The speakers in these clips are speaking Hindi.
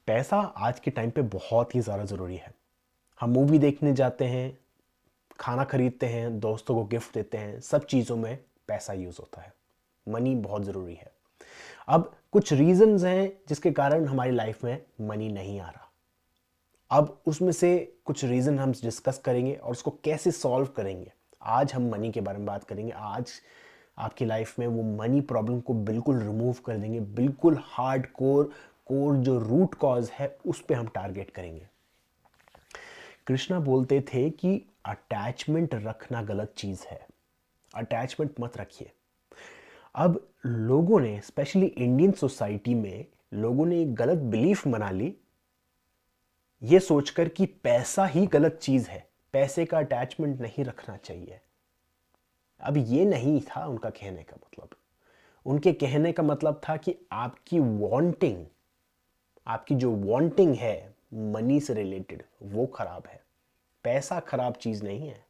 पैसा आज के टाइम पे बहुत ही ज़्यादा ज़रूरी है। हम मूवी देखने जाते हैं, खाना खरीदते हैं, दोस्तों को गिफ्ट देते हैं, सब चीज़ों में पैसा यूज़ होता है। मनी बहुत ज़रूरी है। अब कुछ रीजंस हैं जिसके कारण हमारी लाइफ में मनी नहीं आ रहा। अब उसमें से कुछ रीज़न हम डिस्कस करेंगे और उसको कैसे सॉल्व करेंगे। आज हम मनी के बारे में बात करेंगे। आज आपकी लाइफ में वो मनी प्रॉब्लम को बिल्कुल रिमूव कर देंगे। बिल्कुल हार्ड कोर कोर जो रूट कॉज है उस पे हम टारगेट करेंगे। कृष्णा बोलते थे कि अटैचमेंट रखना गलत चीज़ है, अटैचमेंट मत रखिए। अब लोगों ने स्पेशली इंडियन सोसाइटी में लोगों ने एक गलत बिलीफ बना ली, ये सोचकर कि पैसा ही गलत चीज़ है, पैसे का अटैचमेंट नहीं रखना चाहिए। अब ये नहीं था उनका कहने का मतलब। उनके कहने का मतलब था कि आपकी वांटिंग, आपकी जो वांटिंग है मनी से रिलेटेड, वो खराब है। पैसा खराब चीज़ नहीं है।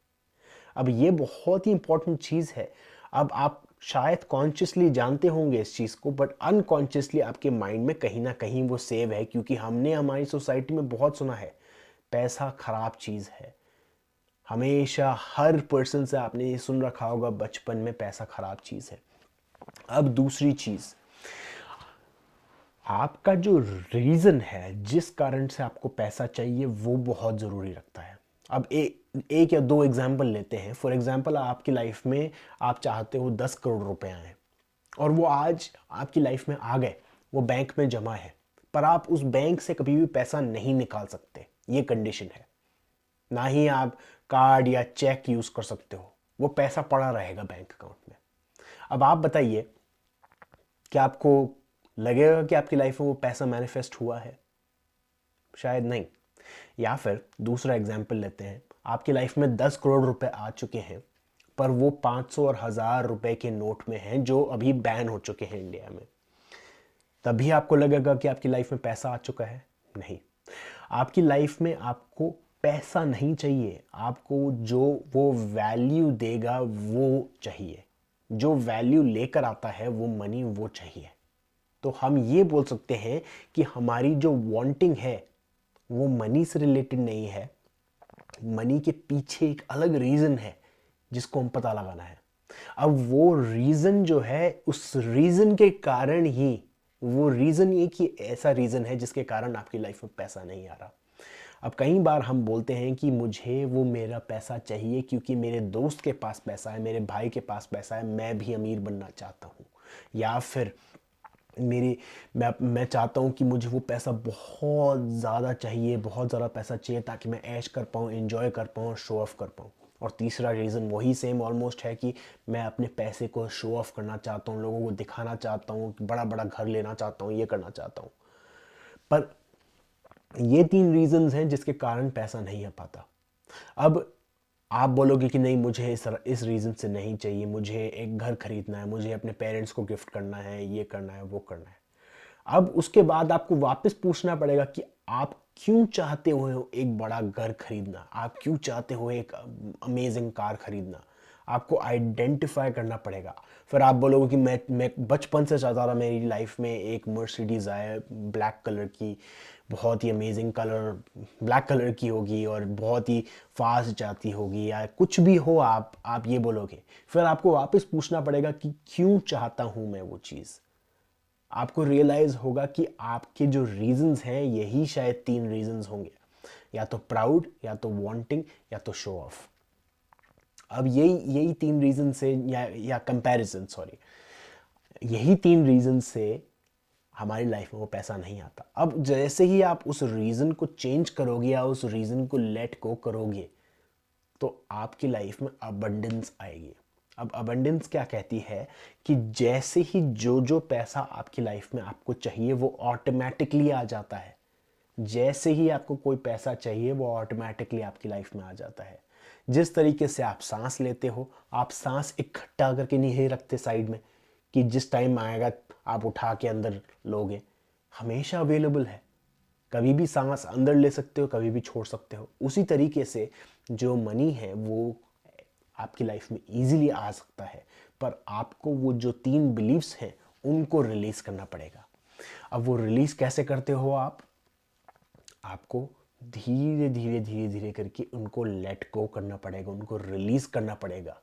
अब ये बहुत ही इंपॉर्टेंट चीज़ है। अब आप शायद कॉन्शियसली जानते होंगे इस चीज़ को, बट अनकॉन्शियसली आपके माइंड में कहीं ना कहीं वो सेव है, क्योंकि हमने हमारी सोसाइटी में बहुत सुना है पैसा खराब चीज़ है। हमेशा हर पर्सन से आपने ये सुन रखा होगा बचपन में पैसा खराब चीज़ है। अब दूसरी चीज़, आपका जो रीज़न है जिस कारण से आपको पैसा चाहिए वो बहुत ज़रूरी रखता है। अब एक या दो एग्जाम्पल लेते हैं। फॉर एग्जाम्पल, आपकी लाइफ में आप चाहते हो 10 करोड़ रुपए आए और वो आज आपकी लाइफ में आ गए, वो बैंक में जमा है, पर आप उस बैंक से कभी भी पैसा नहीं निकाल सकते, ये कंडीशन है। ना ही आप कार्ड या चेक यूज़ कर सकते हो, वो पैसा पड़ा रहेगा बैंक अकाउंट में। अब आप बताइए, क्या आपको लगेगा कि आपकी लाइफ में वो पैसा मैनिफेस्ट हुआ है? शायद नहीं। या फिर दूसरा एग्जाम्पल लेते हैं, आपकी लाइफ में 10 करोड़ रुपए आ चुके हैं, पर वो 500 और 1000 रुपए के नोट में हैं जो अभी बैन हो चुके हैं इंडिया में। तभी आपको लगेगा कि आपकी लाइफ में पैसा आ चुका है? नहीं। आपकी लाइफ में आपको पैसा नहीं चाहिए, आपको जो वो वैल्यू देगा वो चाहिए। जो वैल्यू लेकर आता है वो मनी, वो चाहिए। तो हम ये बोल सकते हैं कि हमारी जो वांटिंग है वो मनी से रिलेटेड नहीं है। मनी के पीछे एक अलग रीजन है जिसको हम पता लगाना है। अब वो रीजन जो है, उस रीजन के कारण ही, वो रीजन ये कि ऐसा रीजन है जिसके कारण आपकी लाइफ में पैसा नहीं आ रहा। अब कई बार हम बोलते हैं कि मुझे वो मेरा पैसा चाहिए क्योंकि मेरे दोस्त के पास पैसा है, मेरे भाई के पास पैसा है, मैं भी अमीर बनना चाहता हूँ। या फिर मेरी मैं चाहता हूँ कि मुझे वो पैसा बहुत ज़्यादा चाहिए, बहुत ज़्यादा पैसा चाहिए ताकि मैं ऐश कर पाऊँ, एंजॉय कर पाऊँ, शो ऑफ़ कर पाऊँ। और तीसरा रीज़न वही सेम ऑलमोस्ट है कि मैं अपने पैसे को शो ऑफ़ करना चाहता हूँ, लोगों को दिखाना चाहता हूँ, बड़ा बड़ा घर लेना चाहता हूँ, ये करना चाहता हूँ। पर ये तीन रीजंस हैं जिसके कारण पैसा नहीं आ पाता। अब आप बोलोगे कि नहीं, मुझे इस रीज़न से नहीं चाहिए, मुझे एक घर खरीदना है, मुझे अपने पेरेंट्स को गिफ्ट करना है, ये करना है, वो करना है। अब उसके बाद आपको वापस पूछना पड़ेगा कि आप क्यों चाहते हो एक बड़ा घर खरीदना, आप क्यों चाहते हो एक अमेजिंग कार खरीदना। आपको आइडेंटिफाई करना पड़ेगा। फिर आप बोलोगे कि मैं बचपन से चाहता था मेरी लाइफ में एक मर्सिडीज आए, ब्लैक कलर की, बहुत ही अमेजिंग कलर, ब्लैक कलर की होगी और बहुत ही फास्ट जाती होगी, या कुछ भी हो, आप ये बोलोगे। फिर आपको वापस पूछना पड़ेगा कि क्यों चाहता हूं मैं वो चीज़। आपको रियलाइज होगा कि आपके जो रीजंस हैं यही शायद तीन रीजंस होंगे, या तो प्राउड, या तो वांटिंग, या तो शो ऑफ। अब यही यही तीन रीजन से, या कंपैरिजन, सॉरी, यही तीन रीजन से हमारी लाइफ में वो पैसा नहीं आता। अब जैसे ही आप उस रीजन को चेंज करोगे या उस रीजन को लेट गो करोगे, तो आपकी लाइफ में अबंडेंस आएगी। अब अबंडेंस क्या कहती है कि जैसे ही जो जो पैसा आपकी लाइफ में आपको चाहिए वो ऑटोमेटिकली आ जाता है। जैसे ही आपको कोई पैसा चाहिए वो ऑटोमेटिकली आपकी लाइफ में आ जाता है। जिस तरीके से आप सांस लेते हो, आप सांस इकट्ठा करके नहीं रखते साइड में कि जिस टाइम आएगा आप उठा के अंदर लोगे। हमेशा अवेलेबल है, कभी भी सांस अंदर ले सकते हो, कभी भी छोड़ सकते हो। उसी तरीके से जो मनी है वो आपकी लाइफ में इजीली आ सकता है, पर आपको वो जो तीन बिलीव्स हैं उनको रिलीज करना पड़ेगा। अब वो रिलीज कैसे करते हो आप? आपको धीरे धीरे धीरे धीरे करके उनको लेट गो करना पड़ेगा, उनको रिलीज़ करना पड़ेगा।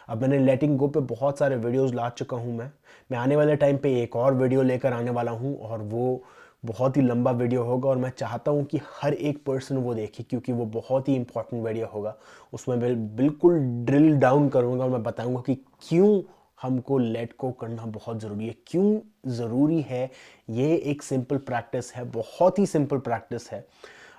अब मैंने लेटिंग गो पे बहुत सारे वीडियोस ला चुका हूँ। मैं आने वाले टाइम पे एक और वीडियो लेकर आने वाला हूँ, और वो बहुत ही लंबा वीडियो होगा, और मैं चाहता हूँ कि हर एक पर्सन वो देखे, क्योंकि वो बहुत ही इंपॉर्टेंट वीडियो होगा। उसमें मैं बिल्कुल ड्रिल डाउन करूँगा और मैं बताऊँगा कि क्यों हमको लेट गो करना बहुत ज़रूरी है, क्यों ज़रूरी है। ये एक सिंपल प्रैक्टिस है, बहुत ही सिंपल प्रैक्टिस है।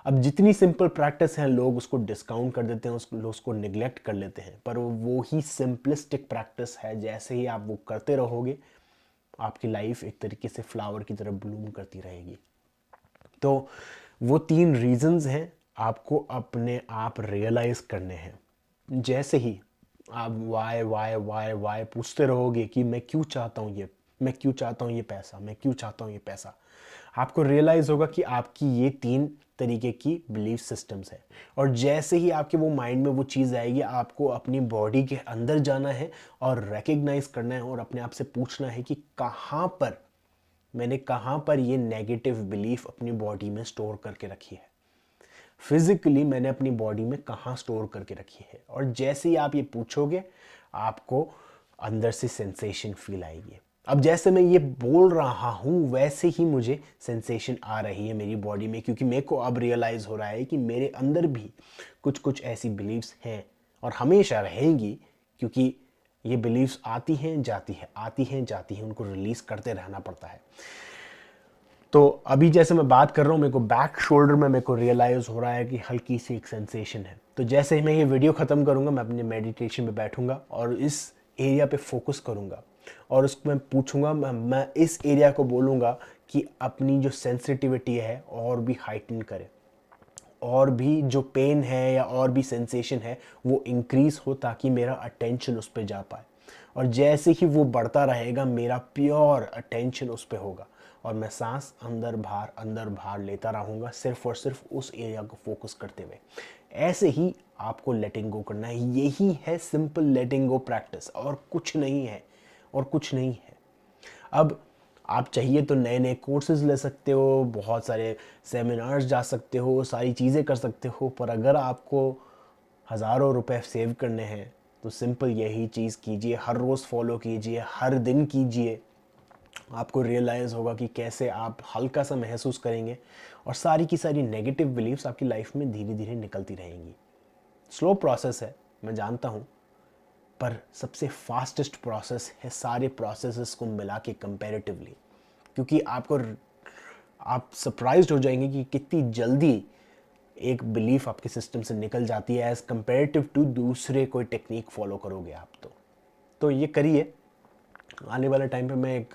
अब जितनी सिंपल प्रैक्टिस है लोग उसको डिस्काउंट कर देते हैं, उसको निगलेक्ट कर लेते हैं, पर वो ही सिंपलिस्टिक प्रैक्टिस है। जैसे ही आप वो करते रहोगे, आपकी लाइफ एक तरीके से फ्लावर की तरह ब्लूम करती रहेगी। तो वो 3 रीजंस हैं आपको अपने आप रियलाइज करने हैं। जैसे ही आप वाई वाई वाई वाई पूछते रहोगे कि मैं क्यों चाहता हूँ ये, मैं क्यों चाहता हूँ ये पैसा, मैं क्यों चाहता हूँ ये पैसा, आपको रियलाइज होगा कि आपकी ये 3 तरीके की बिलीफ सिस्टम्स है। और जैसे ही आपके वो माइंड में वो चीज़ आएगी, आपको अपनी बॉडी के अंदर जाना है और रिकग्नाइज करना है और अपने आप से पूछना है कि कहाँ पर ये नेगेटिव बिलीफ अपनी बॉडी में स्टोर करके रखी है, फिजिकली मैंने अपनी बॉडी में कहाँ स्टोर करके रखी है। और जैसे ही आप ये पूछोगे, आपको अंदर से सेंसेशन फील आएगी। अब जैसे मैं ये बोल रहा हूँ वैसे ही मुझे सेंसेशन आ रही है मेरी बॉडी में, क्योंकि मेरे को अब रियलाइज़ हो रहा है कि मेरे अंदर भी कुछ कुछ ऐसी बिलीव्स हैं और हमेशा रहेंगी, क्योंकि ये बिलीव्स आती हैं जाती है, आती हैं जाती हैं, उनको रिलीज़ करते रहना पड़ता है। तो अभी जैसे मैं बात कर रहा हूँ, मेरे को बैक शोल्डर में मेरे को रियलाइज़ हो रहा है कि हल्की सी एक सेंसेशन है। तो जैसे ही मैं ये वीडियो ख़त्म करूँगा, मैं अपने मेडिटेशन पे बैठूँगा और इस एरिया पे फोकस करूँगा और उसको मैं पूछूँगा, मैं इस एरिया को बोलूँगा कि अपनी जो सेंसिटिविटी है और भी हाइटन करे, और भी जो पेन है या और भी सेंसेशन है वो इंक्रीज़ हो, ताकि मेरा अटेंशन उस पर जा पाए। और जैसे ही वो बढ़ता रहेगा, मेरा प्योर अटेंशन उस पर होगा और मैं सांस अंदर बाहर लेता रहूँगा, सिर्फ और सिर्फ उस एरिया को फोकस करते हुए। ऐसे ही आपको लेटिंग गो करना है। यही है सिंपल लेटिंग गो प्रैक्टिस, और कुछ नहीं है, और कुछ नहीं है। अब आप चाहिए तो नए नए कोर्सेज ले सकते हो, बहुत सारे सेमिनार्स जा सकते हो, सारी चीज़ें कर सकते हो, पर अगर आपको हज़ारों रुपए सेव करने हैं तो सिंपल यही चीज़ कीजिए, हर रोज़ फॉलो कीजिए, हर दिन कीजिए। आपको रियलाइज़ होगा कि कैसे आप हल्का सा महसूस करेंगे और सारी की सारी नेगेटिव बिलीव्स आपकी लाइफ में धीरे धीरे निकलती रहेंगी। स्लो प्रोसेस है, मैं जानता हूँ, पर सबसे फास्टेस्ट प्रोसेस है सारे प्रोसेसेस को मिला के कंपैरेटिवली, क्योंकि आप सरप्राइज्ड हो जाएंगे कि कितनी जल्दी एक बिलीफ आपके सिस्टम से निकल जाती है एज़ कंपेरेटिव टू दूसरे कोई टेक्निक फॉलो करोगे आप। तो ये करिए। आने वाले टाइम पे मैं एक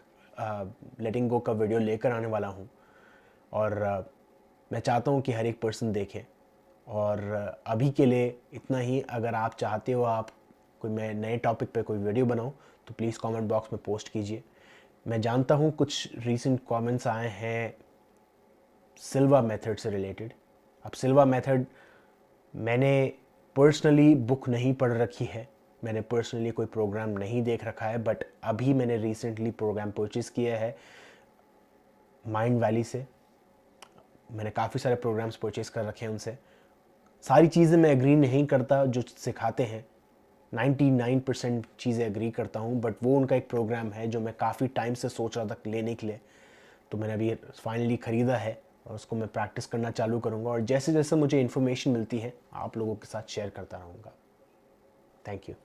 लेटिंग गो का वीडियो लेकर आने वाला हूँ, और मैं चाहता हूँ कि हर एक पर्सन देखे। और अभी के लिए इतना ही। अगर आप चाहते हो आप कोई मैं नए टॉपिक पे कोई वीडियो बनाऊँ तो प्लीज़ कमेंट बॉक्स में पोस्ट कीजिए। मैं जानता हूँ कुछ रीसेंट कमेंट्स आए हैं सिल्वा मेथड से रिलेटेड। अब सिल्वा मेथड मैंने पर्सनली बुक नहीं पढ़ रखी है, मैंने पर्सनली कोई प्रोग्राम नहीं देख रखा है, बट अभी मैंने रिसेंटली प्रोग्राम परचेज़ किया है माइंड वैली से। मैंने काफ़ी सारे प्रोग्राम्स परचेज़ कर रखे हैं उनसे। सारी चीज़ें मैं एग्री नहीं करता जो सिखाते हैं, 99% चीज़ें एग्री करता हूँ, बट वो उनका एक प्रोग्राम है जो मैं काफ़ी टाइम से सोच रहा था लेने के लिए। तो मैंने अभी फाइनली ख़रीदा है और उसको मैं प्रैक्टिस करना चालू करूँगा, और जैसे जैसे मुझे इन्फॉर्मेशन मिलती है आप लोगों के साथ शेयर करता रहूँगा। Thank you.